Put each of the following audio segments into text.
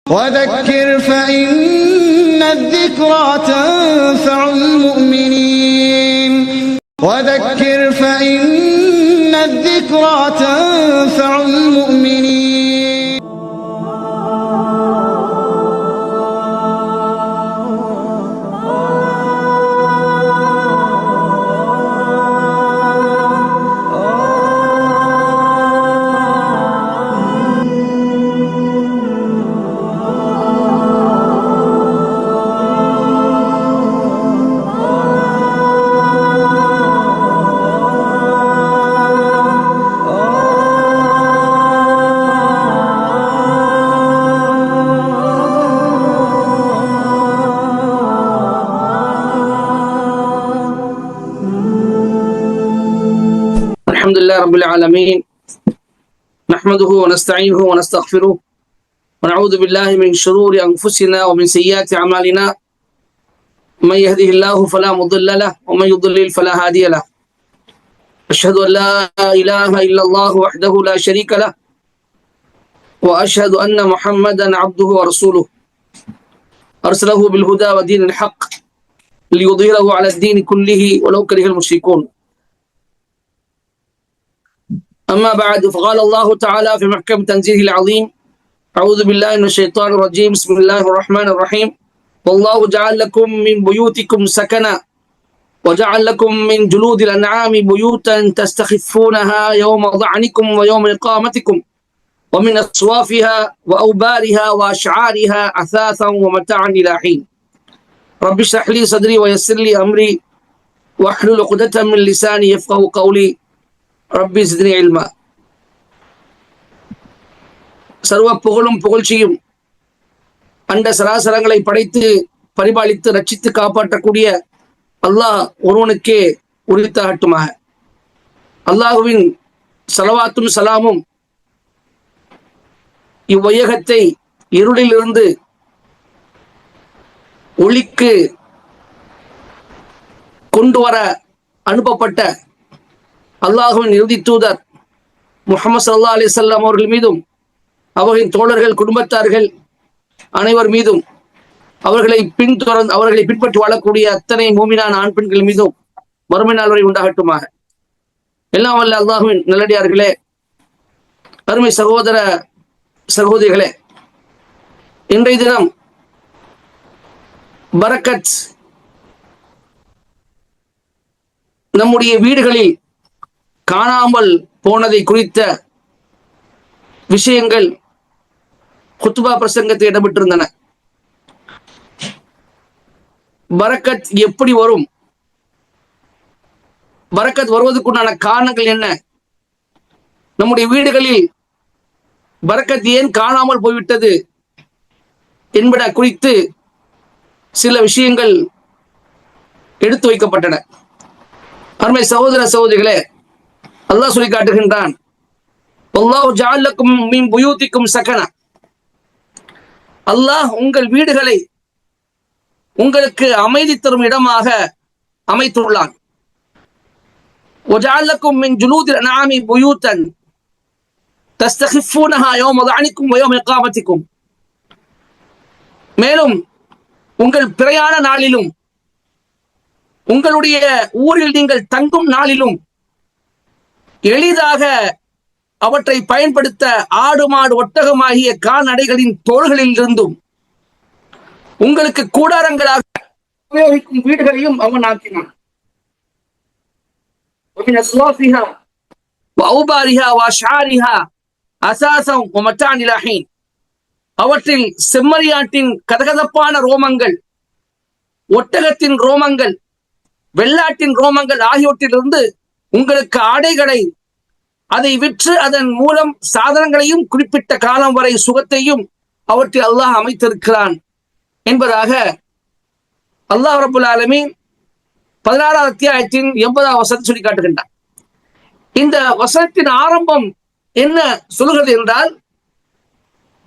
وذكر فإن الذكرى تنفع المؤمنين وذكر فإن الذكرى تنفع المؤمنين. الحمد لله رب العالمين نحمده ونستعينه ونستغفره ونعوذ بالله من شرور أنفسنا ومن سيئات أعمالنا من يهده الله فلا مضل له ومن يضلل فلا هادي له أشهد أن لا إله إلا الله وحده لا شريك له وأشهد أن محمدا عبده ورسوله أرسله بالهدى ودين الحق ليظهره على الدين كله ولو كره المشركون. أما بعد فقال الله تعالى في محكم تنزيله العظيم أعوذ بالله من الشيطان الرجيم بسم الله الرحمن الرحيم والله جعل لكم من بيوتكم سكنا وجعل لكم من جلود الأنعام بيوتا تستخفونها يوم ضعنكم ويوم إقامتكم ومن أصوافها وأوبارها وأشعارها أثاثا ومتاعا إلى حين. رب اشرح لي صدري ويسر لي أمري واحلل عقدة من لساني يفقهوا قولي ரப்பி சித்னி இல்மா. சர்வ புகழும் புகழ்ச்சியும் அண்ட சராசரங்களை படைத்து பரிபாலித்து ரட்சித்து காப்பாற்றக்கூடிய அல்லாஹ் ஒருவனுக்கே உரித்தாகட்டுமாக. அல்லாஹுவின் ஸலவாத்தும் சலாமும் இவ்வையகத்தை இருளிலிருந்து ஒளிக்கு கொண்டு வர அனுப்பப்பட்ட அல்லாஹுவின் இறுதி தூதர் முஹம்மது ஸல்லல்லாஹு அலைஹி வஸல்லம் அவர்கள் மீதும் அவர்களின் தோழர்கள் குடும்பத்தார்கள் அனைவர் மீதும் அவர்களை பின்பற்றி வாழக்கூடிய அத்தனை மூமினான ஆண் பெண்கள் மீதும் மறுமை நாள் வரை உண்டாகட்டுமாக. எல்லாம் வல்ல அல்லாஹுவின் நல்லடியார்களே, அருமை சகோதர சகோதரிகளே, இன்றைய தினம் பரக்கத் நம்முடைய வீடுகளில் காணாமல் போனதை குறித்த விஷயங்கள் குத்துபா பிரசங்கத்தில் இடம்பெற்றிருந்தன. பரக்கத் எப்படி வரும், பரக்கத் வருவதற்குண்டான காரணங்கள் என்ன, நம்முடைய வீடுகளில் பரக்கத் ஏன் காணாமல் போய்விட்டது என்பன குறித்து சில விஷயங்கள் எடுத்து வைக்கப்பட்டன. அருமை சகோதர சகோதரிகளே, அல்லாஹ் சொல்லி காட்டுகின்றான், வல்லாஹு ஜஅல லக்கும் மின் புயூதிக்கும் சகனா. அல்லாஹ் உங்கள் வீடுகளை உங்களுக்கு அமைதி தரும் இடமாக அமைத்துள்ளான். வஜஅல லக்கும் மின் ஜுலூதில் அன்ஆமி புயூதன் தஸ்தகிஃபூனஹா யௌம தஅனிக்கும் வ யௌம இகாமத்திக்கும். மேலும் உங்கள் பிரயாண நாளிலும் உங்களுடைய ஊரில் நீங்கள் தங்கும் நாளிலும் எளிதாக அவற்றை பயன்படுத்த ஆடு மாடு ஒட்டகமாகிய கால்நடைகளின் தோள்களில் இருந்தும் உங்களுக்கு கூடாரங்களாக உபயோகிக்கும் வீடுகளையும் அவன் ஆக்கினான். அவற்றில் செம்மறியாட்டின் கதகதப்பான ரோமங்கள், ஒட்டகத்தின் ரோமங்கள், வெள்ளாட்டின் ரோமங்கள் ஆகியவற்றிலிருந்து உங்களுக்கு ஆடைகளை, அதை விற்று அதன் மூலம் சாதனங்களையும் குறிப்பிட்ட காலம் வரை சுகத்தையும் அவற்றில் அல்லாஹ் அமைத்திருக்கிறான் என்பதாக அல்லாஹ் ரப்புல் ஆலமீன் 16வது அத்தியாயத்தின் 80வது வசனத்தை சொல்லி காட்டுகின்றான். இந்த வசனத்தின் ஆரம்பம் என்ன சொல்கிறது என்றால்,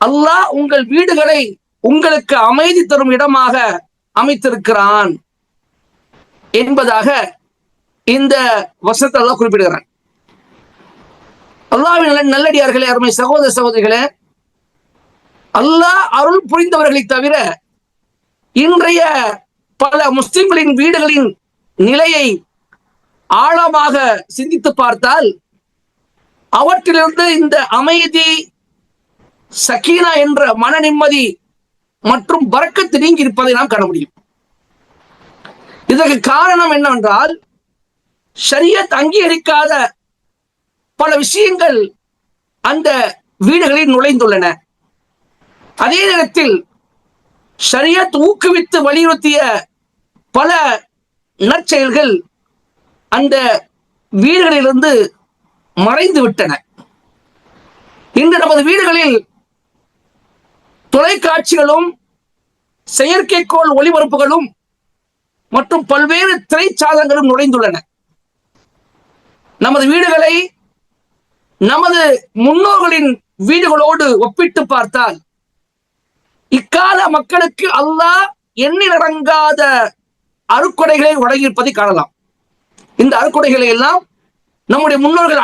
அல்லாஹ் உங்கள் வீடுகளை உங்களுக்கு அமைதி தரும் இடமாக அமைத்திருக்கிறான் என்பதாக இந்த வசனத்தை அல்லாஹ் குறிப்பிடுகிறான். அல்லாஹ்வின் நல்லடியார்களே, அருமை சகோதர சகோதரிகளே, அல்லாஹ் அருள் புரிந்தவர்களை தவிர இன்றைய பல முஸ்லிம்களின் வீடுகளின் நிலையை ஆழமாக சிந்தித்து பார்த்தால் அவற்றிலிருந்து இந்த அமைதி, சக்கீனா என்ற மன நிம்மதி மற்றும் பரக்கத்து நீங்கி இருப்பதை நாம் காண முடியும். இதற்கு காரணம் என்னவென்றால், ஷரியத் அங்கீகரிக்காத பல விஷயங்கள் அந்த வீடுகளில் நுழைந்துள்ளன. அதே நேரத்தில் ஷரியத் ஊக்குவித்து வலியுறுத்திய பல நற்செயல்கள் அந்த வீடுகளிலிருந்து மறைந்து விட்டன. இன்று நமது வீடுகளில் தொலைக்காட்சிகளும் செயற்கைக்கோள் ஒளிபரப்புகளும் மற்றும் பல்வேறு திரைச்சாதங்களும் நுழைந்துள்ளன. நமது வீடுகளை நமது முன்னோர்களின் வீடுகளோடு ஒப்பிட்டு பார்த்தால் இக்கால மக்களுக்கு அல்லாஹ் எண்ணிலடங்காத அருட்கொடைகளை வழங்கியிருப்பதை காணலாம். இந்த அருட்கொடைகளை எல்லாம் நம்முடைய முன்னோர்கள்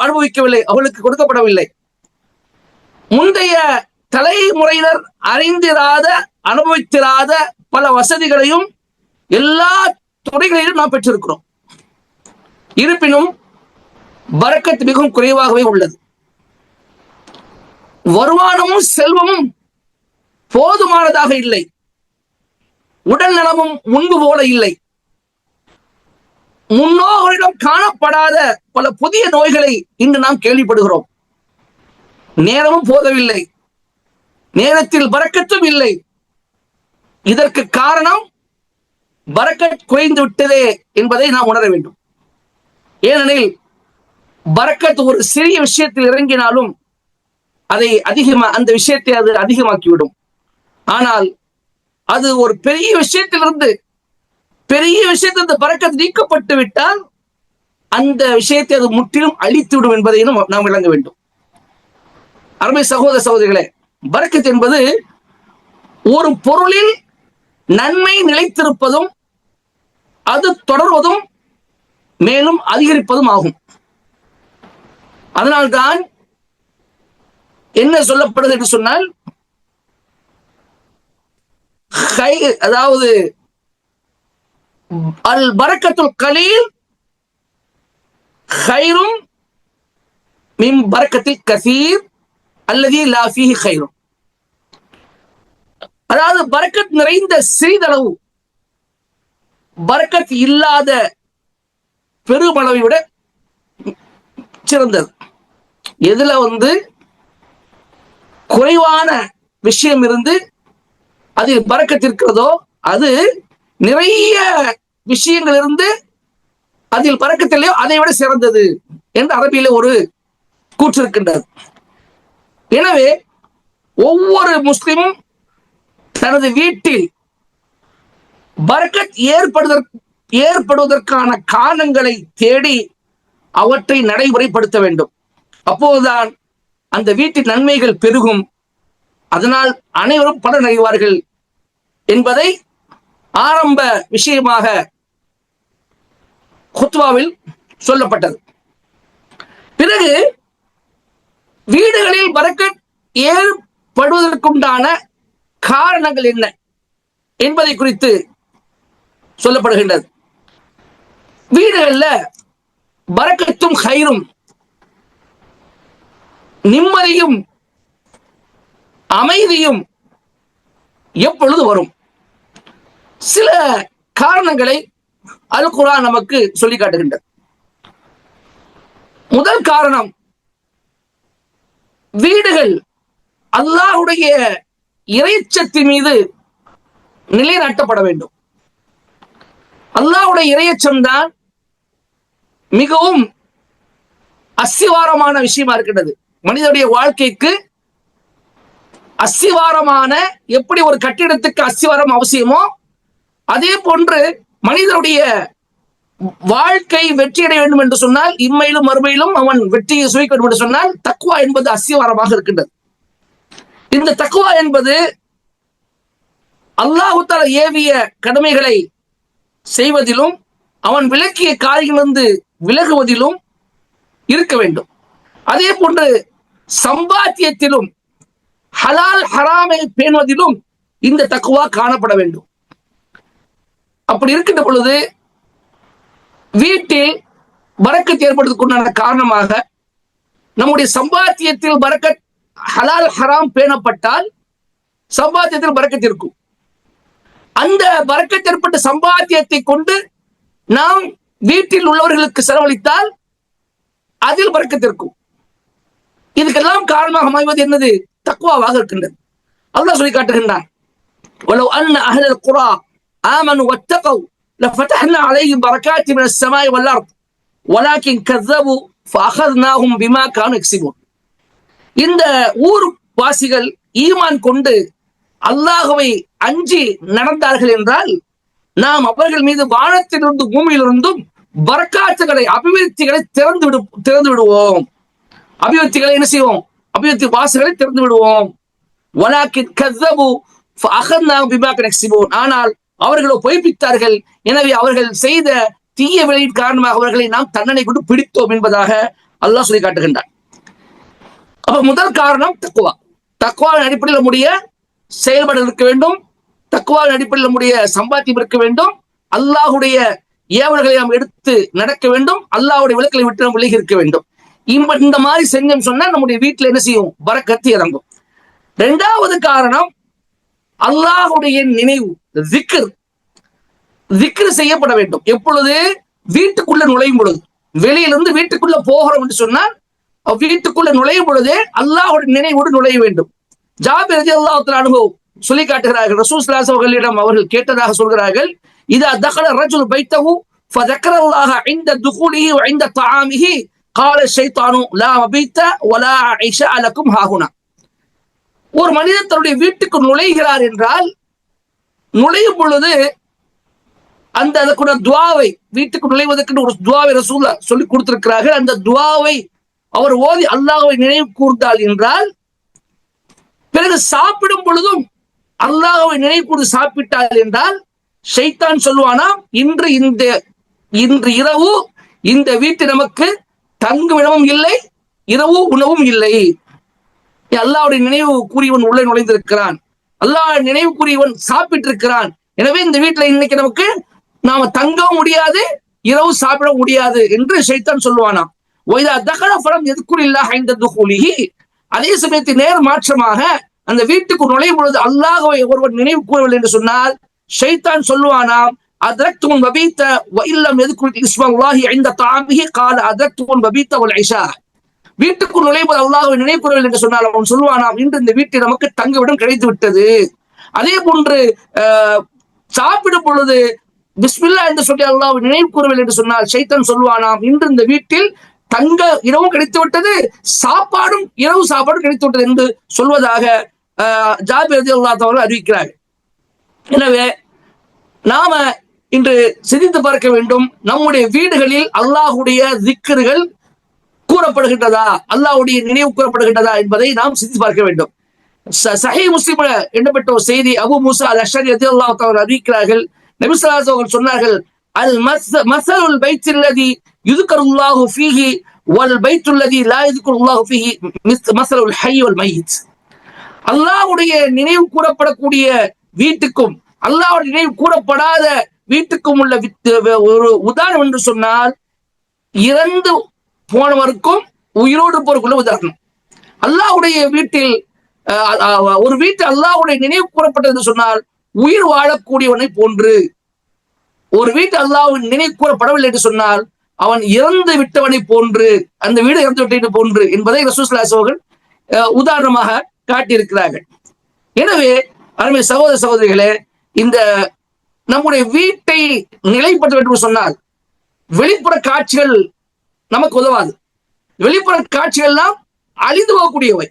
அனுபவிக்கவில்லை, அவர்களுக்கு கொடுக்கப்படவில்லை. முந்தைய தலைமுறையினர் அறிந்திராத, அனுபவித்திராத பல வசதிகளையும் எல்லா துறைகளிலும் நாம் பெற்றிருக்கிறோம். இருப்பினும் பரக்கத் மிகவும் குறைவாகவே உள்ளது. வருமானமும் செல்வமும் போதுமானதாக இல்லை. உடல் நலமும் முன்பு போல இல்லை. முன்னோர்களிடம் காணப்படாத பல புதிய நோய்களை இன்று நாம் கேள்விப்படுகிறோம். நேரமும் போதவில்லை, நேரத்தில் பரக்கத்தும் இல்லை. இதற்கு காரணம் பரக்கத் குறைந்து விட்டதே என்பதை நாம் உணர வேண்டும். ஏனெனில் பரக்கத் ஒரு சிறிய விஷயத்தில் இறங்கினாலும் அதை அந்த விஷயத்தை அது அதிகமாக்கிவிடும். ஆனால் அது ஒரு பெரிய விஷயத்திலிருந்து பரக்கத் நீக்கப்பட்டு விட்டால் அந்த விஷயத்தை அது முற்றிலும் அழித்துவிடும் என்பதையும் நாம் விளங்க வேண்டும். அருமை சகோதர சகோதரிகளே, பரக்கத் என்பது ஒரு பொருளில் நன்மை நிலைத்திருப்பதும் அது தொடர்வதும் மேலும் அதிகரிப்பதும் ஆகும். அதனால்தான் என்ன சொல்லப்படுது என்று சொன்னால், அதாவது அல் பரக்கத்துல் கலீல் கைரும் மின் பரக்கத்தில் கசீர் அல்லது லா ஃபீஹி கைரும். அதாவது பரக்கத் நிறைந்த சிறிதளவு பரக்கத் இல்லாத பெருமளவை விட சிறந்தது. எதுல குறைவான விஷயம் இருந்து அதில் பரக்கத் இருக்கிறதோ அது நிறைய விஷயங்கள் இருந்து அதில் பரக்கத்திலேயோ அதை விட சிறந்தது என்று அரபியில ஒரு கூற்று இருக்கின்றது. எனவே ஒவ்வொரு முஸ்லிமும் தனது வீட்டில் பரக்கத் ஏற்படுவதற்கான காரணங்களை தேடி அவற்றை நடைமுறைப்படுத்த வேண்டும். அப்போதுதான் அந்த வீட்டின் நன்மைகள் பெருகும். அதனால் அனைவரும் பலன் அடைவார்கள் என்பதை ஆரம்ப விஷயமாக குத்வாவில் சொல்லப்பட்டது. பிறகு வீடுகளில் பரக்கத் ஏற்படுவதற்குண்டான காரணங்கள் என்ன என்பதை குறித்து சொல்லப்படுகின்றது. வீடுகள்ல பரக்கத்தும் கைரும் நிம்மதியும் அமைதியும் எப்பொழுது வரும்? சில காரணங்களை அல் குர்ஆன் நமக்கு சொல்லி காட்டுகின்றது. முதல் காரணம், வீடுகள் அல்லாஹ்வுடைய இறையச்சத்தின் மீது நிலைநாட்டப்பட வேண்டும். அல்லாஹ்வுடைய இறையச்சம் தான் மிகவும் அஸ்திவாரமான விஷயமா இருக்கின்றது. மனிதனுடைய வாழ்க்கைக்கு அஸ்திவாரமான, எப்படி ஒரு கட்டிடத்துக்கு அஸ்திவாரம் அவசியமோ அதே போன்று மனிதனுடைய வாழ்க்கை வெற்றியடைய வேண்டும் என்று சொன்னால், இம்மையிலும் மறுமையிலும் அவன் வெற்றியை சுவைக்க வேண்டும் என்று சொன்னால் தக்வா என்பது அஸ்திவாரமாக இருக்கின்றது. இந்த தக்வா என்பது அல்லாஹ் தஆலா ஏவிய கடமைகளை செய்வதிலும் அவன் விலக்கிய காரியங்களிலிருந்து விலகுவதிலும் இருக்க வேண்டும். அதே போன்று சம்பாத்தியத்திலும் ஹலால் ஹராமை பேணுவதிலும் இந்த தக்குவா காணப்பட வேண்டும். அப்படி இருக்கின்ற பொழுது வீட்டில் பரக்கத் ஏற்படுவதற்குண்டான காரணமாக நம்முடைய சம்பாத்தியத்தில் பரக்கத், ஹலால் ஹராம் பேணப்பட்டால் சம்பாத்தியத்தில் பரக்கத் இருக்கும். அந்த பரக்கத் ஏற்பட்ட சம்பாத்தியத்தை கொண்டு நாம் வீட்டில் உள்ளவர்களுக்கு செலவழித்தால் அதில் பரக்கத் இருக்கும். இதுக்கெல்லாம் காரணமாக அமைவது என்னது? தக்வாவாக இருக்கின்றது. அல்லாஹ் சொல்லி காட்டுகின்றான், வலவ் அன்ன அஹ்லல் குரா ஆமனு வத்தகவ் லஃபதஹ்னா அலைஹிம் பரகாத்தின் மினஸ் ஸமாஇ வல் அர்த் வலாக்கின் கஸ்ஸபு ஃபஅഖذناهم பிமா கானூ யக்ஸிபூன். இந்த ஊர் வாசிகள் ஈமான் கொண்டு அல்லாஹ்வை அஞ்சி நடந்தார்கள் என்றால் நாம் அவர்கள் மீது வானத்திலிருந்து பூமியிலிருந்தும் பரக்காத்துகளை, அபிவிருத்திகளை திறந்து விடுவோம். அபிவிருத்திகளை என்ன செய்வோம்? அபிவிருத்தி வாசல்களை திறந்து விடுவோம். வலாக்கின் கஸ்ஸபு ஃபஅഖذناهم பிமா கானூ யக்ஸிபூன். ஆனால் அவர்களோ பொய்ப்பித்தார்கள், எனவே அவர்கள் செய்த தீய விளையின் காரணமாக அவர்களை நாம் தண்டனை கொண்டு பிடித்தோம் என்பதாக அல்லாஹ் சொல்லி காட்டுகின்றான். அப்ப முதல் காரணம் தக்வா. தக்வாவின் அடிப்படையில் நம்முடைய செயல்பாடு இருக்க வேண்டும். தக்வாவின் அடிப்படையில் நம்முடைய சம்பாத்தியம் இருக்க வேண்டும். அல்லாஹுடைய ஏவல்களை நாம் எடுத்து நடக்க வேண்டும். அல்லாஹுடைய விளக்கலை விட்டு நாம் விலகி இருக்க வேண்டும். இந்த மாதிரி செஞ்சோம் சொன்னா நம்முடைய வீட்டில் என்ன செய்யும்? பரக்கத்து இறங்கும். இரண்டாவது காரணம் அல்லாஹுடைய நினைவு, திக்ர் செய்யப்பட வேண்டும். எப்பொழுது? வீட்டுக்குள்ள நுழையும் பொழுது. வெளியிலிருந்து வீட்டுக்குள்ள போகிறோம் என்று சொன்னால் வீட்டுக்குள்ள நுழையும் பொழுதே அல்லாஹுடைய நினைவோடு நுழைய வேண்டும். ஜாபிர் ரலியல்லாஹு தஆலா அன்ஹு சொல்லி காட்டுகிறார்கள், ரசூல் ஸல்லல்லாஹு அலைஹி வஸல்லம் அவர்கள் கேட்டதாக சொல்கிறார்கள், இதா தகல ரஜுல் பைத்தஹு ஃபذكرல்லாஹ இன்த துகூலிஹி வ இன்த தஆமிஹி قال الشيطان لا مبيت ولا عشاء لكم هاهنا. ஒரு மனிதன் தன்னுடைய வீட்டுக்கு நுழைகிறார் என்றால் நுழையும் பொழுது அந்த அதுக்குள்ள துவாவை, வீட்டுக்கு நுழைவதற்கு ஒரு துவாவை ரசூலுல்லாஹ் சொல்லி கொடுத்திருக்கிறார்கள். அந்த துவாவை அவர் ஓதி அல்லாஹ்வை நினைவு கூர்ந்தால் என்றால், பிறகு சாப்பிடும் பொழுதும் அல்லாஹ்வை நினைவு கூர்ந்து சாப்பிட்டால் என்றால் ஷைத்தான் சொல்லுவானா, இன்று இரவு இந்த வீட்டு நமக்கு தங்குமிடமும் இல்லை, இரவு உணவும் இல்லை. அல்லாஹ்வுடைய நினைவு கூறியவன் உள்ளே நுழைந்திருக்கிறான், அல்லாஹ் நினைவு கூறியவன் சாப்பிட்டு இருக்கிறான், எனவே இந்த வீட்டுல இன்னைக்கு நமக்கு நாம தங்கவும் முடியாது, இரவு சாப்பிட முடியாது என்று ஷைத்தான் சொல்லுவானாம். அதே சமயத்தில் நேர் மாற்றமாக அந்த வீட்டுக்கு நுழையும் பொழுது அல்லாஹ்வை ஒருவர் நினைவு கூறவில்லை என்று சொன்னால் ஷைத்தான் சொல்லுவானாம், அதரக்தும் வபீத வ இல்லம் யذ்குர் இஸ்மல்லாஹி இன்த தஆமிஹி قال அதரக்தும் வபீத வல் இஷா. வீட்டுக்கு நுழையும் போது அல்லாஹ்வை நினைவு கூறவில்லை என்று சொன்னால் அவன் சொல்லுவானாம், இன்று இந்த வீட்டில் நமக்கு தங்குவிடம் கிடைத்து விட்டது. அதே போன்று சாப்பிடும் பொழுது பிஸ்மில்லா என்று சொல்லி அல்லாஹ்வை நினைவு கூறவில்லை என்று சொன்னால் ஷைத்தான் சொல்லுவானாம், இன்று இந்த வீட்டில் தங்க இரவும் கிடைத்து விட்டது, சாப்பாடும் இரவு சாப்பாடும் கிடைத்து விட்டது என்று சொல்வதாக ஜாபிர் ரலியல்லாஹு தஆலா அறிவிக்கிறார்கள். எனவே நாம இன்று சிந்தித்து பார்க்க வேண்டும், நம்முடைய வீடுகளில் அல்லாஹுடைய திக்ர்கள் கூறப்படுகின்றதா, அல்லாஹ்வுடைய நினைவு கூறப்படுகின்றதா என்பதை நாம் சிந்தித்து பார்க்க வேண்டும். சஹீஹ் முஸ்லிம்ல இடம்பெற்ற ஒரு செய்தி, அபூ மூஸா அல்-அஷ்அரி ரலியல்லாஹு தஆலா அறிவிக்கிறார்கள், நபி ஸல்லல்லாஹு அலைஹி வஸல்லம் சொன்னார்கள், அல் மஸலுல் பைத்தில்லதி யுذ்கருல்லாஹு ஃபீஹி வல் பைத்துல்லதி லா யுذ்கருல்லாஹு ஃபீஹி மஸலுல் ஹய்ய் வல் மைத். அல்லாஹ்வுடைய நினைவு கூறப்படக்கூடிய வீட்டுக்கும் அல்லாஹ்வுடைய நினைவு கூறப்படாத வீட்டுக்கும் உள்ள ஒரு உதாரணம் என்று சொன்னால் இறந்து போனவருக்கும் உயிரோடு இருப்பவருக்குள்ள உதாரணம். அல்லாஹ்வுடைய வீட்டில் ஒரு வீட்டு அல்லாஹ்வுடைய நினைவு கூறப்பட்டது என்று சொன்னால் உயிர் வாழக்கூடியவனை போன்று, ஒரு வீட்டு அல்லாஹ்வின் நினைவு கூறப்படவில்லை என்று சொன்னால் அவன் இறந்து விட்டவனை போன்று, அந்த வீடு இறந்து விட்டவனை போன்று என்பதை ரசூல் ஸல்லல்லாஹு அலைஹி வஸல்லம் உதாரணமாக காட்டியிருக்கிறார்கள். எனவே அருமை சகோதர சகோதரிகளே, இந்த நம்முடைய வீட்டை நிலைப்படுத்த வேண்டும் என்று சொன்னால் வெளிப்புற காட்சிகள் நமக்கு உதவாது. வெளிப்புற காட்சிகள் எல்லாம் அழிந்து போகக்கூடியவை.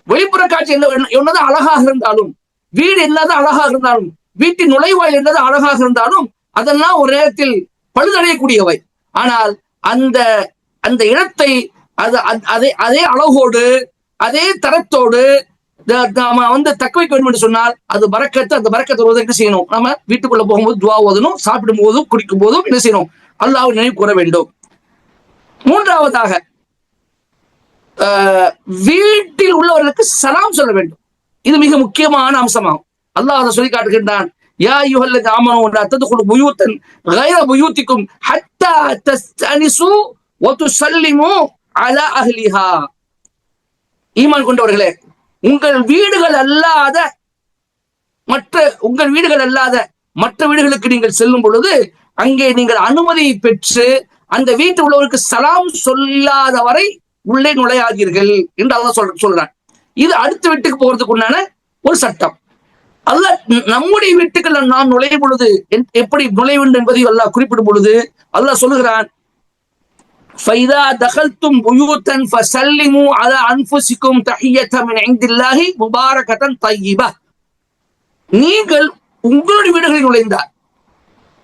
வெளிப்புற காட்சி என்னதான் அழகாக இருந்தாலும், வீடு என்னதான் அழகாக இருந்தாலும், வீட்டின் நுழைவாயில் என்னதான் அழகாக இருந்தாலும் அதெல்லாம் ஒரு நேரத்தில் பழுதடையக்கூடியவை. ஆனால் அந்த அந்த இடத்தை அதே அழகோடு அதே தரத்தோடு நாம தக்க வைக்க வேண்டும் என்று சொன்னால் அது பரக்கத்து. அந்த பரக்கத்தை வருவதை என்ன செய்யணும்? நம்ம வீட்டுக்குள்ள போகும்போது துவா ஓதணும், சாப்பிடும் போதும் குடிக்கும் போதும் என்ன செய்யணும்? அல்லாஹ்வை நினைவு கூற வேண்டும். மூன்றாவதாக வீட்டில் உள்ளவர்களுக்கு சலாம் சொல்ல வேண்டும். இது மிக முக்கியமான அம்சமாகும். அல்லாஹ் அதை சொல்லி காட்டுகின்றான். யா அய்யுஹல்லதீன ஆமனூ லா தத்குலு புயூத்தன் கைர புயூத்திக்கும் ஹத்தா தஸ்தனிசு வ துஸல்லிமு அலா அஹ்லிஹா. ஈமான் கொண்டவர்களே, உங்கள் வீடுகள் அல்லாத மற்ற வீடுகளுக்கு நீங்கள் செல்லும் பொழுது அங்கே நீங்கள் அனுமதி பெற்று அந்த வீட்டு உள்ளவருக்கு சலாம் சொல்லாத வரை உள்ளே நுழையாதீர்கள் என்று அல்லாஹ் சொல்றான். இது அடுத்த வீட்டுக்கு போறதுக்கு உண்டான ஒரு சட்டம். அல்லாஹ் நம்முடைய வீட்டுக்குள்ள நாம் நுழையும் பொழுது எப்படி நுழைய வேண்டும் என்பதை அல்லாஹ் குறிப்பிடும் பொழுது அல்லாஹ் சொல்லுகிறான், ஃபைதா தகல்தும் புயூத்தன் ஃபஸல்லிமு அலா அன்ஃபுசிக்கும் தஹிய்யத்தன் மின் இன்தில்லாஹி முபாரகத்தன் தய்யிபா. நீங்கள் உங்களுடைய வீடுகளில் நுழைந்தால்,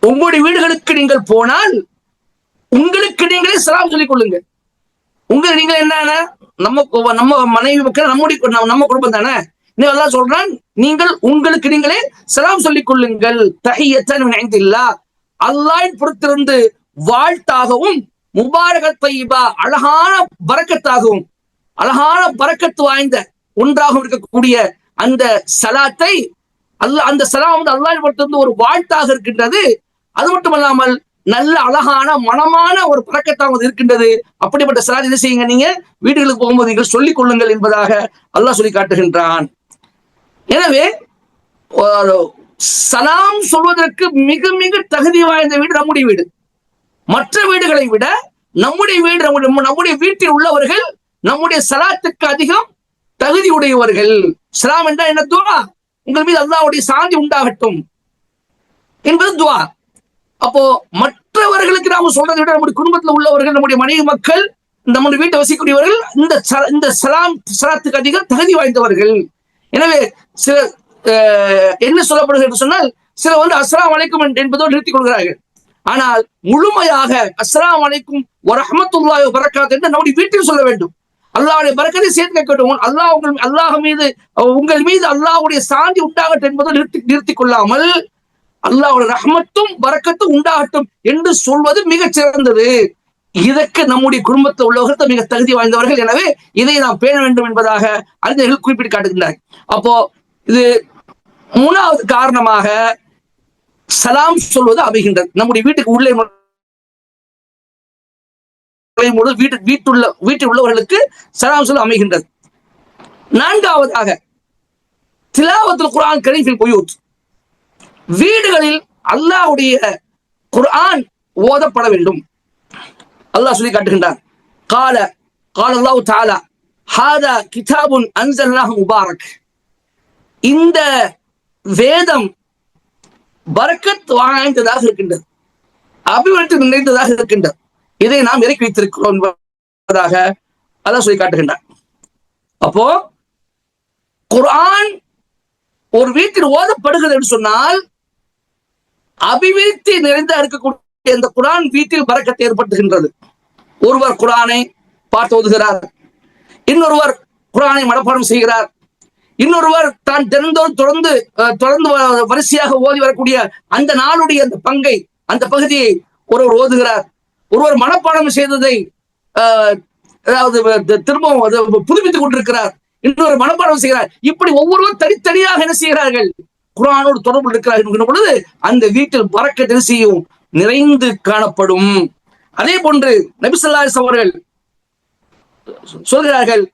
உங்களுடைய வீடுகளுக்கு நீங்கள் போனால் உங்களுக்கு நீங்களே சலாம் சொல்லிக் கொள்ளுங்கள். நீங்கள் என்ன, நம்ம மனைவி மக்கள் நம்ம குடும்பம் தானே. நீ அல்லாஹ் சொல்றான், நீங்கள் உங்களுக்கு நீங்களே சலாம் சொல்லிக் கொள்ளுங்கள். தஹிய்யத்தன் மின் இன்தில்லாஹ், அல்லாஹ்வின் புறத்திலிருந்து வாழ்த்தாகவும் முபாரகத் தய்யிபா அழகான பரக்கத்தாகவும் அழகான பரக்கத்து வாய்ந்த ஒன்றாகவும் இருக்கக்கூடிய அந்த சலாத்தை அந்த சலாம் வந்து அல்லாஹ்வின் புறத்திலிருந்து ஒரு வாழ்த்தாக இருக்கின்றது. அது மட்டுமல்லாமல் நல்ல அழகான மனமான ஒரு பழக்கத்தாக இருக்கின்றது. அப்படிப்பட்ட சலாத் என்ன செய்யுங்க, நீங்க வீடுகளுக்கு போகும்போது நீங்கள் சொல்லிக் கொள்ளுங்கள் என்பதாக அல்லாஹ் சொல்லி காட்டுகின்றான். எனவே சலாம் சொல்வதற்கு மிக மிக தகுதி வாய்ந்த வீடு நம்முடைய வீடு. மற்ற வீடுகளை விட நம்முடைய வீடு, நம்முடைய வீட்டில் உள்ளவர்கள் நம்முடைய சலாத்துக்கு அதிகம் தகுதி உடையவர்கள். சலாம் என்றால் என்ன? துவா. உங்கள் மீது அல்லாஹ்வுடைய சாந்தி உண்டாகட்டும் என்பது துவா. அப்போ மற்றவர்களுக்கு நாம சொல்றதை விட நம்முடைய குடும்பத்தில் உள்ளவர்கள், நம்முடைய மனைவி மக்கள், நம்முடைய வீட்டை வசிக்கக்கூடியவர்கள் இந்த சலாத்துக்கு அதிகம் தகுதி வாய்ந்தவர்கள். எனவே சில என்ன சொல்லப்படுகிறது சொன்னால், சிலர் வந்து அஸ்ஸலாமு அலைக்கும் என்பதோடு நிறுத்திக் கொள்கிறார்கள். ஆனால் முழுமையாக அஸ்ஸலாமு அலைக்கும் வ ரஹ்மத்துல்லாஹி வ பரக்காத்துஹு என்று நம்முடைய வீட்டில் சொல்ல வேண்டும். அல்லாஹ்வுடைய பரக்கத்தை சேர்த்து கேட்கட்டும். உங்கள் மீது அல்லாஹ்வுடைய சாந்தி உண்டாகட்டும் என்பதோடு நிறுத்திக் கொள்ளாமல் அல்லாஹ்வுடைய ரஹ்மத்தும் பரக்கத்தும் உண்டாகட்டும் என்று சொல்வது மிகச் சிறந்தது. இதற்கு நம்முடைய குடும்பத்தில் உள்ளவர்கள் மிக தகுதி வாய்ந்தவர்கள். எனவே இதை நாம் பேண வேண்டும் என்பதாக அறிஞர்கள் குறிப்பிட்டு காட்டுகின்றனர். அப்போ இது மூணாவது காரணமாக சலாம் சொல்வது அமைகின்றது. நம்முடைய வீட்டுக்கு உள்ளே வீட்டில் உள்ளவர்களுக்கு சலாம் சொல்ல அமைகின்றது. நான்காவதாக திலாவத்துல் குர்ஆன் கரீம் ஃபில் புயூத், வீடுகளில் அல்லாஹ்வுடைய குர்ஆன் ஓதப்பட வேண்டும். அல்லாஹ் சொல்லி காட்டுகின்றார், கால அல்லாஹ் தஆலா ஹாதா கிதாபுன் அன்ஸல்னாஹு முபாரக். இந்த வேதம் பரக்கத் வாய்ந்ததாக இருக்கின்றது, அபிவிருத்தி நிறைந்ததாக இருக்கின்றது. இதை நாம் இறக்கி வைத்திருக்கிறோம் என்பதாக அல்லாஹ் சொல்லி காட்டுகின்றார். அப்போ குர்ஆன் ஒரு வீட்டில் ஓதப்படுகிறது என்று சொன்னால் அபிவிருத்தி நிறைந்த இருக்கக்கூடிய இந்த குர்ஆன் வீட்டில் பரக்கத்தை ஏற்படுத்துகின்றது. ஒருவர் குர்ஆனை பார்த்து ஓதுகிறார், இன்னொருவர் குர்ஆனை மனப்பாடம் செய்கிறார், இன்னொருவர் தான் தினந்தோறும் தொடர்ந்து வரிசையாக ஓதி வரக்கூடிய அந்த நாளுடைய அந்த பங்கை, அந்த பகுதியை ஒருவர் ஓதுகிறார். ஒருவர் மனப்பாடம் செய்ததை திரும்ப புதுப்பித்துக் கொண்டிருக்கிறார், இன்னொரு மனப்பாடம் செய்கிறார். இப்படி ஒவ்வொருவர் தனித்தனியாக என்ன செய்கிறார்கள், குர்ஆனோடு தொடர்பு இருக்கிறார்கள் என்கிற பொழுது அந்த வீட்டில் பரக்கத் செய்யும் நிறைந்து காணப்படும். அதே போன்று நபி ஸல்லல்லாஹு அலைஹி அவர்கள் சொல்கிறார்கள்,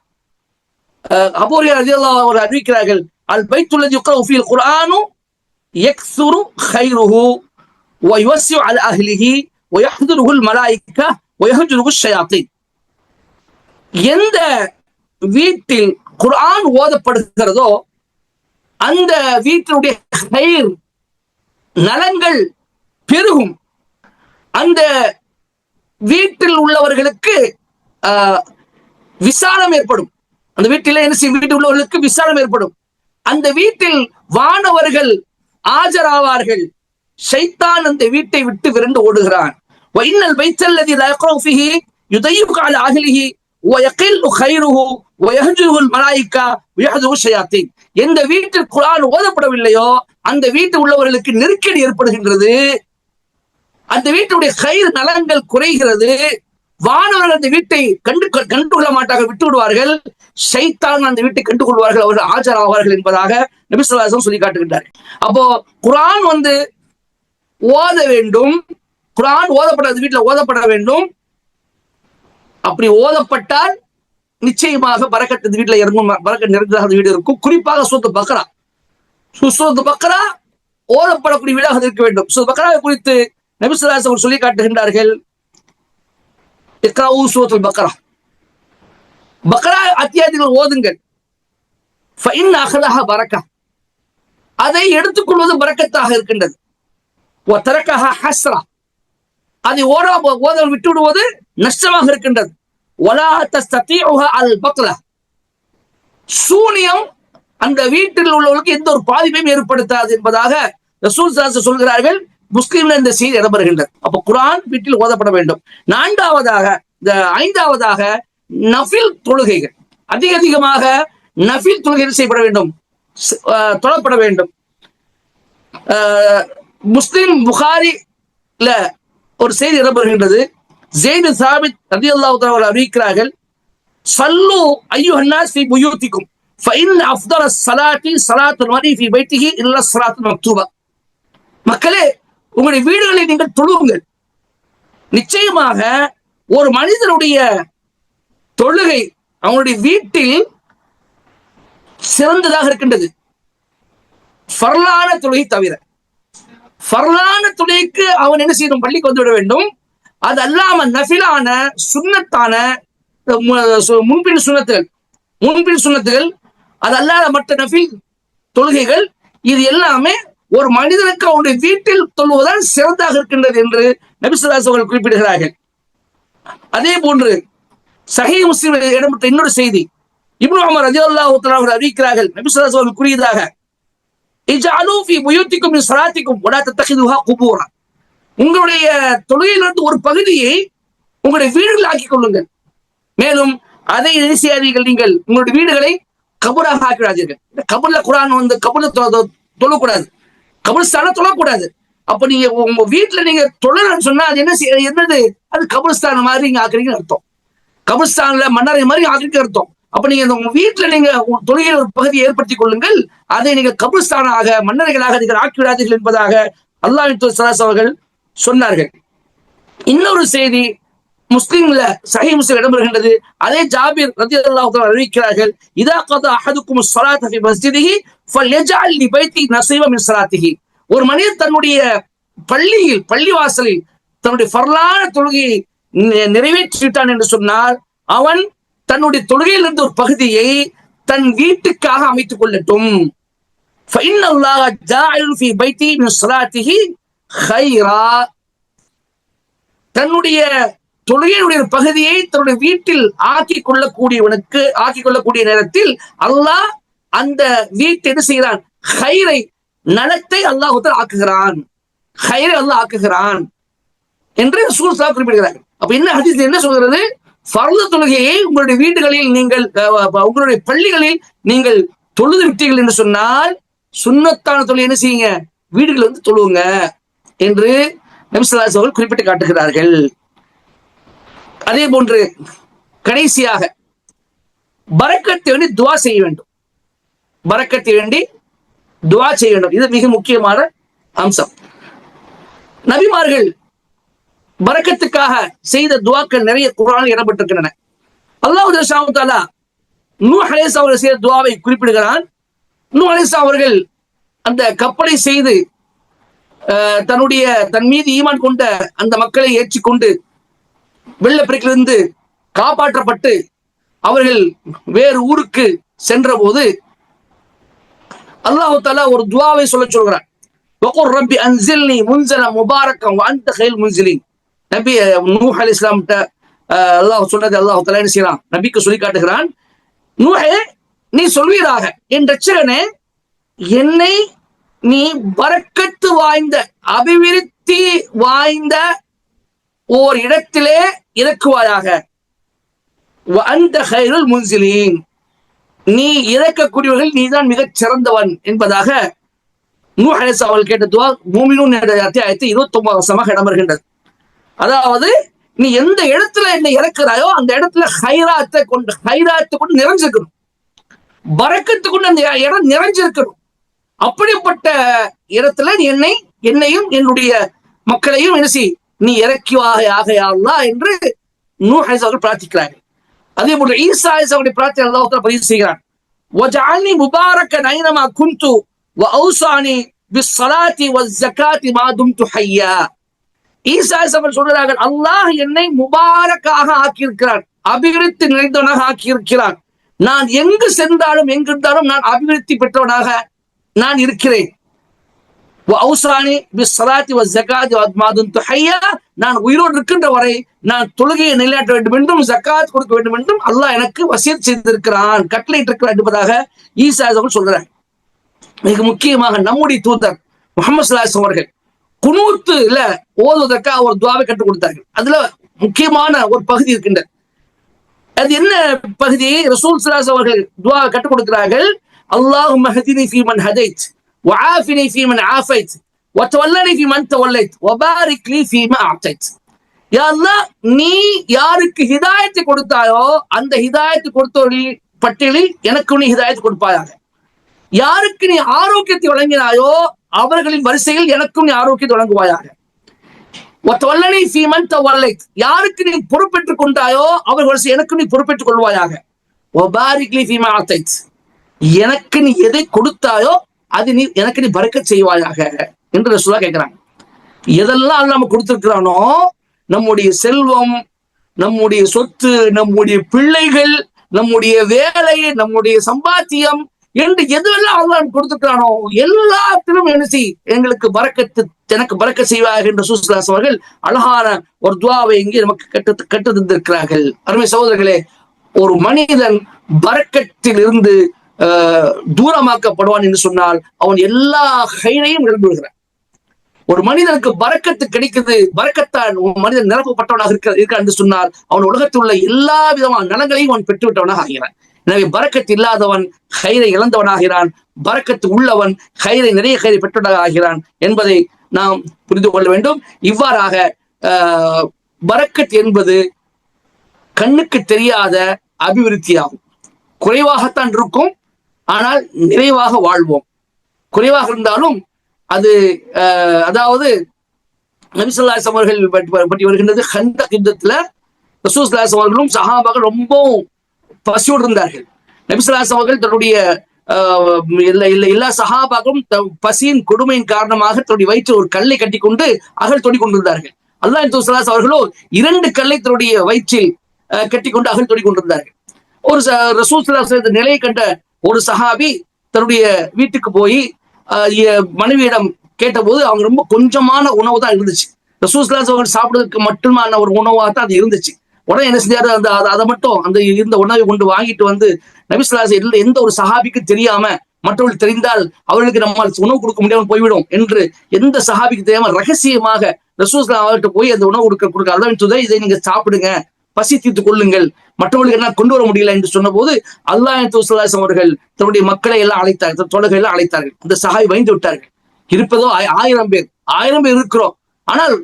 அபூ ஹுரைரா ரலியல்லாஹு அன்ஹு அறிவிக்கிறார்கள், அல் பைத்துல் லதி யுக்ரவு ஃபீல் குர்ஆனு யக்ஸுரு கைருஹு வ யுவஸ்ஸிஉ அலா அஹ்லிஹி வ யஹ்துருஹுல் மலாயிகா வ யஹ்ஜுருஹுஷ் ஷயாத்தீன். எந்த வீட்டில் குர்ஆன் ஓதப்படுகிறதோ அந்த வீட்டினுடைய கைர் நலன்கள் பெருகும். அந்த வீட்டில் உள்ளவர்களுக்கு விசாலம் ஏற்படும். அந்த வீட்டில் என்ன செய்யும், வீட்டில் உள்ளவர்களுக்கு விசாலம் ஏற்படும். அந்த வீட்டில் வானவர்கள் ஆஜராவார்கள். ஷைத்தான் அந்த வீட்டை விட்டு விரண்டு ஓடுகிறான். வைன்னல் பைத்தல்லதி லா யக்ரவு ஃபீஹி யுதையிபு அலா அஹ்லிஹி வ யகில்லு கைருஹு வ யஹ்ஜுருஹுல் மலாயிகா வ யஹ்துருஹுஷ் ஷயாத்தீன். எந்த வீட்டில் குர்ஆன் ஓதப்படவில்லையோ அந்த வீட்டில் உள்ளவர்களுக்கு நெருக்கடி ஏற்படுகின்றது, அந்த வீட்டுடைய கைர் நலன்கள் குறைகிறது, வானவர்கள் அந்த வீட்டை கண்டுகொள்ள மாட்டார்கள், விட்டு விடுவார்கள். ஷைத்தான் அந்த வீட்டை கண்டுகொள்வார்கள், அவர்கள் ஆஜராவார்கள் என்பதாக நபி ஸல்லல்லாஹு அலைஹி வஸல்லம் சொல்லி காட்டுகின்றார். அப்போ குர்ஆன் ஓத வேண்டும், குர்ஆன் ஓதப்படாத வீட்டுல ஓதப்பட வேண்டும். அப்படி ஓதப்பட்டால் நிச்சயமாக பரக்கத்து வீட்டுல இறங்கும், பரக்கத் நிறைந்ததாக வீடு இருக்கும். குறிப்பாக சூரத்துல் பக்ரா, சூரத்துல் பக்ரா ஓதப்படக்கூடிய வீடாக இருக்க வேண்டும். சூரத்துல் பக்ராவை குறித்து நபி ஸல்லல்லாஹு அலைஹி வஸல்லம் சொல்லி காட்டுகின்றார்கள், இக்ராஉ சூரத்துல் பக்ரா, பக்ரா அத்தியாயத்தில் ஓதுங்கள். ஃபஇன் அஹ்லஹா பரக்கா, அதை எடுத்துக்கொள்வது பரக்கத்தாக இருக்கின்றது. வ தரக்கஹா ஹஸ்ரா, அதை ஓத விட்டு விடுவது நஷ்டமாக இருக்கின்றது. வலா தஸ்ததீஉஹா அல் பத்லா, சூனியம் அந்த வீட்டில் உள்ளவர்களுக்கு எந்த ஒரு பாதிப்பையும் ஏற்படுத்தாது என்பதாக ரசூல் ஸல்லல்லாஹு அலைஹி வஸல்லம் சொல்கிறார்கள். முஸ்லிம்ல இந்த செய்தி இடம்பெறுகின்றது. அப்ப குர்ஆன் வீட்டில் ஓதப்பட வேண்டும். ஐந்தாவதாக நஃபில் தொழுகைகள், அதிகமாக நஃபில் தொழுகைகள் செய்யப்பட வேண்டும், தொழப்பட வேண்டும். முஸ்லிம் புகாரில ஒரு செய்தி இடம்பெறுகின்றது. ஸெய்த் பின் சாபித் ரலியல்லாஹு தஆலா அவர்கள் அறிவிக்கிறார்கள், ஸல்லு அய்யுஹன் நாஸ் ஃபீ புயூதிக்கும் ஃபஇன் அஃதல ஸலாத்தி ஸலாத்துல் மர்இ ஃபீ பைத்திஹி இல்லா ஸலாத்துல் மக்தூபா. மக்களே, உங்களுடைய வீடுகளில் நீங்கள் தொழுவுங்கள். நிச்சயமாக ஒரு மனிதனுடைய தொழுகை அவனுடைய வீட்டில் சிறந்ததாக இருக்கின்றது, ஃபர்லான தொழுகை தவிர. ஃபர்லான தொழுகைக்கு அவன் என்ன செய்யணும்? பள்ளிக்கு வந்துவிட வேண்டும். அது அல்லாம நஃபிலான சுன்னத்தான முன்பின் சுன்னத்துகள், அது அல்லாத மற்ற நஃபில் தொழுகைகள், இது எல்லாமே ஒரு மனிதனுக்கு அவனுடைய வீட்டில் தொழுவதால் சிறந்தாக இருக்கின்றது என்று நபி ஸல்லல்லாஹு அலைஹி வஸல்லம் குறிப்பிடுகிறார்கள். அதே போன்று சஹீஹ் முஸ்லிமில் இடம்பெற்ற இன்னொரு செய்தி, இப்னு உமர் ரலியல்லாஹு தஆலா அவர்கள் அறிவிக்கிறார்கள், நபி ஸல்லல்லாஹு அலைஹி வஸல்லம் கூறியதாக, இஜ்அலூ ஃபீ புயூத்திக்கும் மின் ஸலாத்திக்கும் வலா தத்தகிதுஹா குபூரா, உங்களுடைய தொழுகையிலிருந்து ஒரு பகுதியை உங்களுடைய வீடுகள் ஆக்கிக் கொள்ளுங்கள், மேலும் அதை என்ன செய்யாதீர்கள், நீங்கள் உங்களுடைய வீடுகளை கபூராக ஆக்கிடாதீர்கள். கபூர்ல குர்ஆன் கபூர்ல தொழக்கூடாது, கபூர்ஸ்தான தொழக்கூடாது. அப்ப நீங்க உங்க வீட்டுல நீங்க தொழணும்னு சொன்னா அது என்னது? அது கபூர்ஸ்தான் மாதிரி நீங்க ஆக்குறீங்கன்னு அர்த்தம். கபூர்ஸ்தான்ல மன்னரை மாதிரி ஆக்குறீங்க அர்த்தம். அப்ப நீங்க உங்க வீட்டுல நீங்க தொழுகையில் ஒரு பகுதியை ஏற்படுத்திக் கொள்ளுங்கள், அதை நீங்க கபூர்ஸ்தானாக மன்னர்களாக நீங்கள் ஆக்கிவிடாதீர்கள் என்பதாக அல்லாஹ்வின் தூதர் ஸல்லல்லாஹு அலைஹி வஸல்லம் அவர்கள் சொன்னார்கள். இன்னொரு செய்தி முஸ்லிம்ல சஹீஹ் முஸ்லிம் இடம்பெறுகின்றது. அதே ஜாபிர் ரலியல்லாஹு தஆலா அறிவிக்கிறார்கள், இதா கதா அஹதுக்கும் ஸலாத ஃபீ மஸ்ஜிதிஹி ஃபல்யஜஅல் லி பைத்தி நஸீப மின் ஸலாத்திஹி. ஒரு மனிதன் தன்னுடைய பள்ளிவாசலில் தன்னுடைய ஃபர்லான தொழுகையை நிறைவேற்றிவிட்டான் என்று சொன்னால், அவன் தன்னுடைய தொழுகையிலிருந்து ஒரு பகுதியை தன் வீட்டுக்காக அமைத்துக் கொள்ளட்டும். ஃபஇன்னல்லாஹ ஜாஇலுன் ஃபீ பைத்தி மின் ஸலாத்திஹி கைரா, தன்னுடைய தொழுகையுடைய பகுதியை தன்னுடைய வீட்டில் ஆக்கிக் கொள்ளக்கூடிய நேரத்தில் அல்லாஹ் அந்த வீட்டை என்ன செய்கிறான்? ஹைரை, நலத்தை அல்லாஹ் ஆக்குகிறான், ஹைரை அல்லாஹ் ஆக்குகிறான் என்று ரசூல் ஸல்லல்லாஹு குறிப்பிடுகிறார்கள். அப்ப என்ன ஹதீஸ் என்ன சொல்கிறது? ஃபர்து தொழுகையை உங்களுடைய வீடுகளில் நீங்கள் உங்களுடைய பள்ளிகளில் நீங்கள் தொழுது விட்டீர்கள் என்று சொன்னால், சுன்னத்தான தொழுகை என்ன செய்யுங்க? வீடுகள் தொழுவுங்க என்று நபி ஸல்லல்லாஹு அலைஹி வஸல்லம் குறிப்பிட்டு காட்டுகிறார்கள். அதே போன்று கடைசியாக பரக்கத்தை வேண்டி துஆ செய்ய வேண்டும், பரக்கத்தை வேண்டி துஆ செய்ய வேண்டும். இது மிக முக்கியமான அம்சம். நபிமார்கள் பரக்கத்துக்காக செய்த துஆக்கள் நிறைய குர்ஆனில் இடம்பெற்றிருக்கின்றன. அல்லாஹ் சுப்ஹானஹு வ தஆலா நூஹ் அலைஹிஸ்ஸலாம் அவர்கள் செய்த துஆவை குறிப்பிடுகிறான். நூஹ் அலைஹிஸ்ஸலாம் அவர்கள் அந்த கப்பலை செய்து தன் மீது ஈமான் கொண்ட அந்த மக்களை ஏற்றிக்கொண்டு வெள்ளப்பெருக்கிலிருந்து காப்பாற்றப்பட்டு அவர்கள் வேறு ஊருக்கு சென்ற போது அல்லாஹ் தஆலா ஒரு துஆவை சொல்கிறார். வகுர் ரப்பி அன்சில்னி முன்ஸல முபாரக்கன் வ அன்த கைருல் முன்ஸிலின். நபி நூஹ் அலைஹிஸ்ஸலாம் அல்லாஹ் சொல்றது அல்லாஹ் தஆலா என்ன செய்றான்? நபிக்கு சொல்லி காட்டுகிறான், நூஹே நீ சொல்வீராக, என் ரட்சகனே, என்னை நீ பரக்கத்து வாய்ந்த அபிவிருத்தி வாய்ந்த ஓர் இடத்திலே இறக்குவாயாக. அந்த கைருல் முன்சிலீன், நீ இறக்கக்கூடியவர்கள் நீதான் மிகச் சிறந்தவன் என்பதாக நூஹ் அலைஹிஸ்ஸலாம் அவர்கள் கேட்ட துஆ மூமினூன் என்ற அத்தியாயத்தில் 29 இடம்பெறுகின்றது. அதாவது நீ எந்த இடத்துல என்னை இறக்குறாயோ அந்த இடத்துல ஹைராத்தை கொண்டு நிறைஞ்சிருக்கணும், பரக்கத்து கொண்டு அந்த இடம் நிறைஞ்சிருக்கணும். அப்படிப்பட்ட இடத்துல நீ என்னையும் என்னுடைய மக்களையும் என்ன செய், நீ இறக்கிவாக என்று நூஹ் அலைஹிஸ்ஸலாம் அவர்கள் பிரார்த்திக்கிறார்கள். அதே போன்று ஈசா அலைஹிஸ்ஸலாம் அவருடைய பிரார்த்தனை அல்லாஹ் தஆலா பதிவு செய்கிறான். வஜஅல்னி முபாரக்கன் ஐனமா குன்து வஅவ்ஸானி பிஸ்ஸலாத்தி வஸ்ஸகாத்தி மா தும்து ஹய்யா. ஈசா அலைஹிஸ்ஸலாம் சொல்கிறார்கள், அல்லாஹ் என்னை முபாரக்காக ஆக்கியிருக்கிறான், அபிவிருத்தி நிறைந்தவனாக ஆக்கியிருக்கிறான். நான் எங்கு சென்றாலும் எங்கிருந்தாலும் நான் அபிவிருத்தி பெற்றவனாக நான் இருக்கிறேன். நான் உயிரோடு இருக்கின்ற வரை நான் தொழுகையை நிலைநாட்ட வேண்டும் என்றும் ஜக்காத் கொடுக்க வேண்டும் என்றும் அல்லாஹ் எனக்கு வசியத் செய்திருக்கிறான், கட்டளையிட்டு இருக்கிறான் என்பதாக ஈசா அவர்கள் சொல்கிறார். மிக முக்கியமாக நம்முடைய தூதர் முஹம்மது ஸல்லல்லாஹு அலைஹி வஸல்லம் அவர்கள் குனூத்துல ஓதுவதற்காக ஒரு துஆவை கற்றுக் கொடுத்தார்கள். அதுல முக்கியமான ஒரு பகுதி இருக்கின்றது. அது என்ன பகுதி? ரசூல் ஸல்லல்லாஹு அலைஹி வஸல்லம் அவர்கள் துஆ கற்றுக் கொடுக்கிறார்கள். அல்லாஹும்ம ஹதினி ஃபீமன் ஹதைத் வஆஃபினி ஃபீமன் ஆஃபைத் வதவல்லனி ஃபீமன் தவல்லைத் வபாரிக் லீ ஃபீமா அஅதைத். யா அல்லாஹ், நீ யாருக்கு ஹிதாயத்தை கொடுத்தாயோ அந்த ஹிதாயத்தை கொடுத்தவர்கள் பட்டியலில் எனக்கு நீ ஹிதாயத்தை கொடுப்பாயாக. யாருக்கு நீ ஆரோக்கியத்தை வழங்கினாயோ அவர்களின் வரிசையில் எனக்கும் நீ ஆரோக்கியத்தை வழங்குவாயாக. வதவல்லனி ஃபீமன் தவல்லைத், யாருக்கு நீ பொறுப்பேற்றுக் கொண்டாயோ அவர்கள் வரிசை எனக்கும் நீ பொறுப்பேற்றுக் கொள்வாயாக. வபாரிக் லீ ஃபீமா அஅதைத், எனக்கு நீ எதை கொடுத்தாயோ அது நீ எனக்கு நீ பரக்கத் செய்வாயாக என்று ரசூலுல்லாஹ் கேட்கிறாங்க. எதெல்லாம் நம்ம கொடுத்திருக்கிறானோ, நம்முடைய செல்வம், நம்முடைய சொத்து, நம்முடைய பிள்ளைகள், நம்முடைய வேலை, நம்முடைய சம்பாத்தியம் என்று எதுவெல்லாம் அல்லாஹ் கொடுத்திருக்கிறானோ எல்லாத்திலும் என்ன செய், எங்களுக்கு பரக்கத்து, எனக்கு பரக்கத் செய்வாயாக என்று ரசூலுல்லாஹி ஸல்லல்லாஹு அலைஹி வஸல்லம் அவர்கள் அழகான ஒரு துஆவை இங்கே நமக்கு கற்று தந்திருக்கிறார்கள். அருமை சகோதரர்களே, ஒரு மனிதன் பரக்கத்தில் இருந்து தூரமாக்கப்படுவான் என்று சொன்னால் அவன் எல்லா ஹைரையும் இழந்து விடுகிறான். ஒரு மனிதனுக்கு பரக்கத்து கிடைக்குது, பரக்கத்தான் மனிதன் நிரப்பப்பட்டவனாக இருக்கான் என்று சொன்னால் அவன் உலகத்தில் உள்ள எல்லா விதமான நலங்களையும் அவன் பெற்றுவிட்டவனாக ஆகிறான். எனவே பரக்கத்து இல்லாதவன் ஹைரை இழந்தவனாகிறான், பரக்கத்து உள்ளவன் நிறைய ஹைரை பெற்றவனாக ஆகிறான் என்பதை நாம் புரிந்து கொள்ள வேண்டும். இவ்வாறாக பரக்கத் என்பது கண்ணுக்கு தெரியாத அபிவிருத்தியாகும். குறைவாகத்தான் இருக்கும், ஆனால் நிறைவாக வாழ்வோம். குறைவாக இருந்தாலும் அது அதாவது நபி ஸல்லல்லாஹு அலைஹி வஸல்லம் அவர்கள் பற்றி வருகின்றது. ஹந்தக் யுத்தத்துல ரசூல் ஸல்லல்லாஹு அலைஹி வஸல்லம் அவர்களும் சஹாபாக்கள் ரொம்ப பசியோடு இருந்தார்கள். நபி ஸல்லல்லாஹு அலைஹி வஸல்லம் அவர்கள் தன்னுடைய எல்லா சஹாபாக்களும் பசியின் கொடுமையின் காரணமாக தன்னுடைய வயிற்று ஒரு கல்லை கட்டி கொண்டு அகல் தொடி கொண்டிருந்தார்கள். அல்லாஹ் ஸல்லல்லாஹு அலைஹி அவர்களோ 2 கல்லை தன்னுடைய வயிற்றில் கட்டி கொண்டு அகல் தொடி கொண்டிருந்தார்கள். ஒரு ரசூல் ஸல்லல்லாஹு அலைஹி வஸல்லம் நிலையை கண்ட ஒரு சஹாபி தன்னுடைய வீட்டுக்கு போய் மனைவியிடம் கேட்டபோது அவங்க ரொம்ப கொஞ்சமான உணவு தான் இருந்துச்சு. ரசூல் ஸல்லல்லாஹு அலைஹி வஸல்லம் சாப்பிடுறதுக்கு மட்டுமான ஒரு உணவாக தான் அது இருந்துச்சு. உடனே என்ன செஞ்சாரு, அதை மட்டும் அந்த இருந்த உணவை கொண்டு வாங்கிட்டு வந்து நபி ஸல்லல்லாஹு அலைஹி வஸல்லம் எந்த ஒரு சஹாபிக்கு தெரியாம, மற்றவர்கள் தெரிந்தால் அவர்களுக்கு நம்மால் உணவு கொடுக்க முடியாமல் போய்விடும் என்று எந்த சஹாபிக்கு தெரியாம ரகசியமாக ரசூல் ஸல்லல்லாஹு அலைஹி வஸல்லம் போய் அந்த உணவு கொடுக்க அல்லாஹ்வின் இதை நீங்க சாப்பிடுங்க, பசி தீர்த்துக் கொள்ளுங்கள், மற்றவர்களுக்கு என்ன கொண்டு வர முடியல என்று சொன்ன போது அல்லாஹ் ஸல்லல்லாஹு அலைஹி வஸல்லம் அவர்கள் தன்னுடைய மக்களை எல்லாம் அழைத்தார்கள், தொழுகை எல்லாம் அழைத்தார்கள். அந்த சஹாபி பயந்து விட்டார்கள். இருப்பதோ 1000 பேர், 1000 பேர் இருக்கிறோம், ஆனால்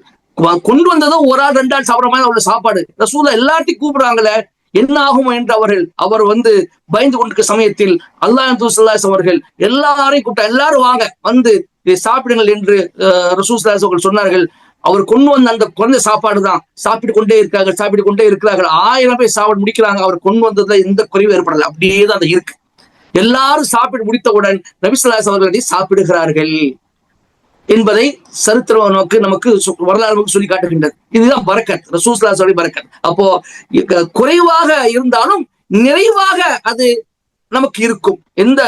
கொண்டு வந்ததோ ஒரு ஆள் 2 ஆள் சாப்பிட்ற மாதிரி உள்ள சாப்பாடு. ரசூலுல்லாஹ் எல்லாத்தையும் கூப்பிடுறாங்களே, என்ன ஆகும் என்று அவர் பயந்து கொண்டிருக்க சமயத்தில் அல்லாஹ் ஸல்லல்லாஹு அலைஹி வஸல்லம் அவர்கள் எல்லாரையும் கூப்பிட்டா, எல்லாரும் வாங்க வந்து இதை சாப்பிடுங்கள் என்று ரசூல் ஸல்லல்லாஹு அலைஹி வஸல்லம் சொன்னார்கள். அவர் கொண்டு வந்த அந்த குழந்தை சாப்பாடு தான் சாப்பிட்டு கொண்டே இருக்கிறார்கள். 1000 பேர் சாப்பிட்டு முடிக்கிறாங்க. அவர் கொண்டு வந்ததுல எந்த குறைவு ஏற்படல, அப்படியே தான் அது இருக்கு. எல்லாரும் சாப்பிட்டு முடித்தவுடன் நபி ஸல்லல்லாஹு அலைஹி வஸல்லம் சாப்பிடுகிறார்கள் என்பதை சரித்திரம் நமக்கு வரலாறு சொல்லி காட்டுகின்றது. இதுதான் பரக்கத், ரசூல் ஸல்லல்லாஹு அலைஹி வஸல்லம் பரக்கத். அப்போ குறைவாக இருந்தாலும் நிறைவாக அது நமக்கு இருக்கும். எந்த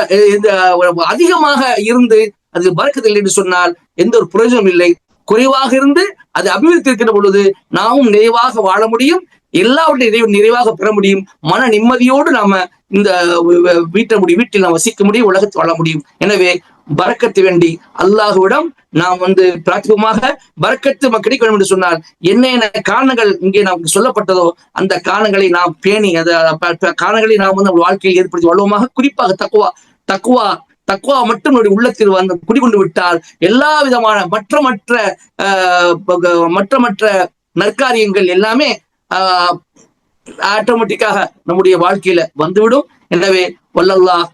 அதிகமாக இருந்து அது பரக்கத் இல்லை என்று சொன்னால் எந்த ஒரு பிரயோஜனம் இல்லை. குறைவாக இருந்து அது அபிவிருத்தி இருக்கின்ற பொழுது நாமும் நிறைவாக வாழ முடியும், எல்லாவற்றையும் நிறைவாக பெற முடியும், மன நிம்மதியோடு நாம இந்த வீட்டில் நாம் வசிக்க முடியும், உலகத்தில் வாழ முடியும். எனவே பரக்கத்து வேண்டி அல்லாஹ்விடம் நாம் பிரார்த்திப்போமாக. பரக்கத்து கிடைக்க வேண்டும் என்று சொன்னால் என்ன காரணங்கள் இங்கே நமக்கு சொல்லப்பட்டதோ அந்த காரணங்களை நாம் பேணி காரணங்களை நாம் நம்ம வாழ்க்கையில் ஏற்படுத்தி வாழ்வோமாக. குறிப்பாக தக்குவா மட்டும் நம்முடைய உள்ளத்தில் குடிகொண்டு விட்டால் எல்லா விதமான மற்ற நற்காரியங்கள் எல்லாமே ஆட்டோமேட்டிக்காக நம்முடைய வாழ்க்கையில வந்துவிடும். எனவே வல்லல்லாஹ்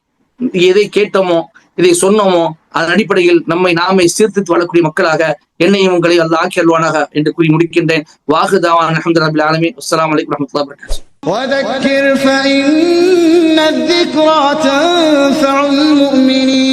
எதை கேட்டோமோ இதை சொன்னோமோ அதன் அடிப்படையில் நம்மை நாமே சீர்திருத்தி வாழக்கூடிய மக்களாக என்னையும் உங்களை அல்லாஹ் ஆக்கி அல்வானாக என்று கூறி முடிக்கின்றேன். வாஹுதாவான் அல்ஹம்துலில்லாஹி ஆலமீன். அஸ்ஸலாமு அலைக்கும் வரஹ்மத்துல்லாஹி வபரகாத்துஹு. وذكر فإن الذكرى تنفع المؤمنين